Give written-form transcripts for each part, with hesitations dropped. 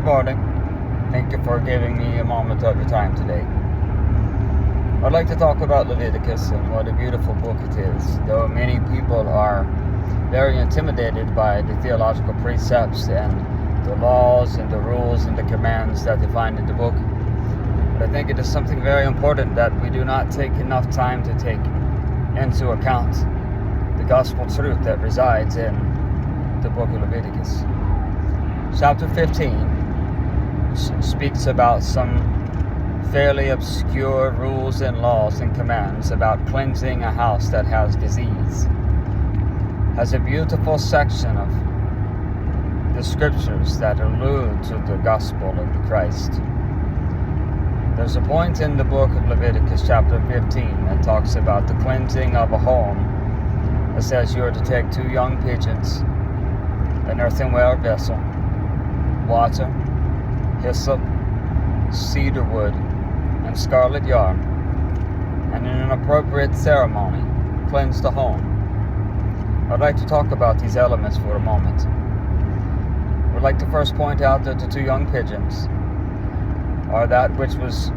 Good morning. Thank you for giving me a moment of your time today. I'd like to talk about Leviticus and what a beautiful book it is, though many people are very intimidated by the theological precepts and the laws and the rules and the commands that they find in the book. But I think it is something very important that we do not take enough time to take into account the gospel truth that resides in the book of Leviticus. Chapter 15 speaks about some fairly obscure rules and laws and commands about cleansing a house that has disease. Has a beautiful section of the scriptures that allude to the gospel of Christ. There's a point in the book of Leviticus chapter 15 that talks about the cleansing of a home. It says you are to take 2 young pigeons, an earthenware vessel, water, hyssop, cedar wood, and scarlet yarn, and in an appropriate ceremony, cleanse the home. I'd like to talk about these elements for a moment. I'd like to first point out that the 2 young pigeons are that which was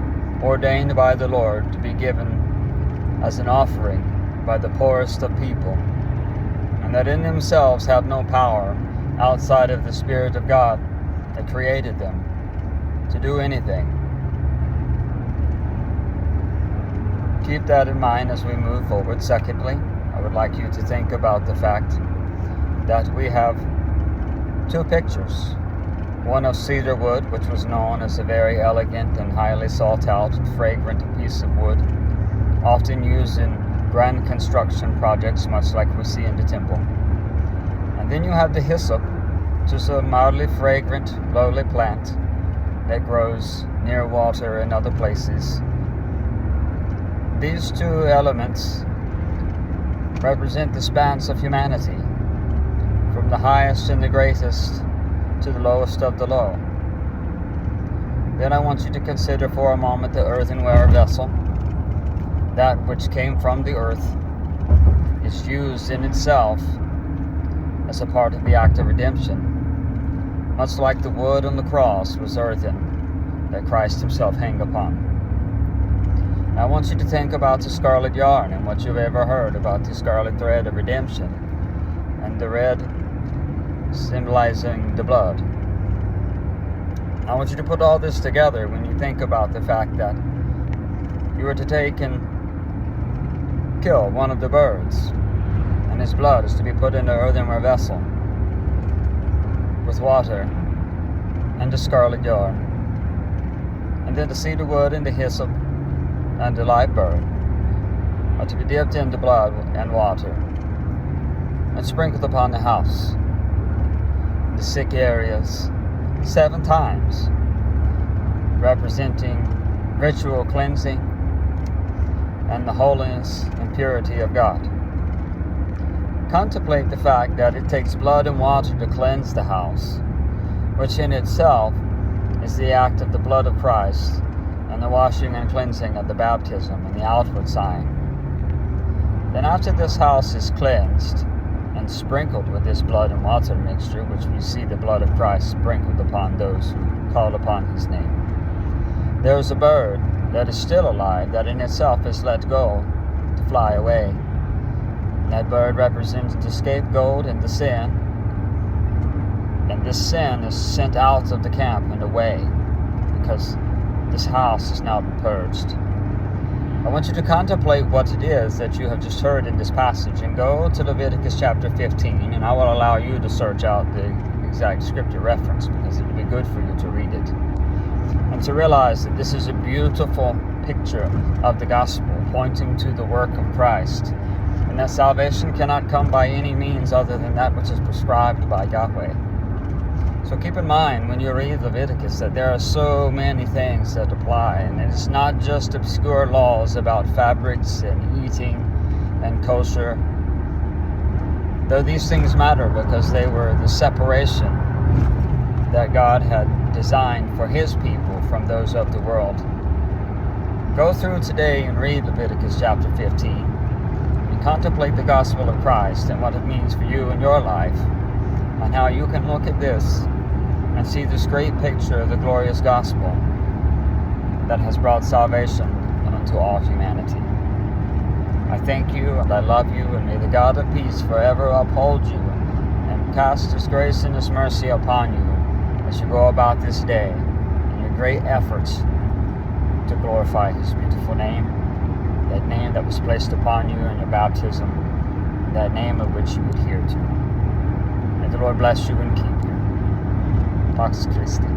ordained by the Lord to be given as an offering by the poorest of people, and that in themselves have no power outside of the Spirit of God that created them to do anything. Keep that in mind as we move forward. Secondly, I would like you to think about the fact that we have 2 pictures. One of cedar wood, which was known as a very elegant and highly sought out and fragrant piece of wood, often used in grand construction projects, much like we see in the temple. And then you have the hyssop, which is a mildly fragrant, lowly plant that grows near water and other places. These 2 elements represent the spans of humanity, from the highest and the greatest to the lowest of the low. Then I want you to consider for a moment the earthenware vessel. That which came from the earth is used in itself as a part of the act of redemption, much like the wood on the cross was earthen that Christ himself hung upon. Now I want you to think about the scarlet yarn and what you've ever heard about the scarlet thread of redemption, and the red symbolizing the blood. I want you to put all this together when you think about the fact that you were to take and kill one of the birds, and his blood is to be put in an earthenware vessel with water and the scarlet yarn, and then the cedar wood and the hyssop and the live bird are to be dipped in the blood and water and sprinkled upon the house, the sick areas, 7 times, representing ritual cleansing and the holiness and purity of God. Contemplate the fact that it takes blood and water to cleanse the house, which in itself is the act of the blood of Christ and the washing and cleansing of the baptism and the outward sign. Then after this house is cleansed and sprinkled with this blood and water mixture, which we see the blood of Christ sprinkled upon those who call upon his name, there is a bird that is still alive that in itself is let go to fly away. And that bird represents the scapegoat and the sin, and this sin is sent out of the camp and away because this house has now been purged. I want you to contemplate what it is that you have just heard in this passage, and go to Leviticus chapter 15, and I will allow you to search out the exact scripture reference because it will be good for you to read it and to realize that this is a beautiful picture of the gospel pointing to the work of Christ, and that salvation cannot come by any means other than that which is prescribed by Yahweh. So keep in mind when you read Leviticus that there are so many things that apply, and it's not just obscure laws about fabrics and eating and kosher, though these things matter because they were the separation that God had designed for his people from those of the world. Go through today and read Leviticus chapter 15 and contemplate the gospel of Christ and what it means for you in your life, and how you can look at this and see this great picture of the glorious gospel that has brought salvation unto all humanity. I thank you and I love you, and may the God of peace forever uphold you and cast His grace and His mercy upon you as you go about this day in your great efforts to glorify His beautiful name, that name that was placed upon you in your baptism, that name of which you adhere to. May the Lord bless you and keep you. Pax Christi.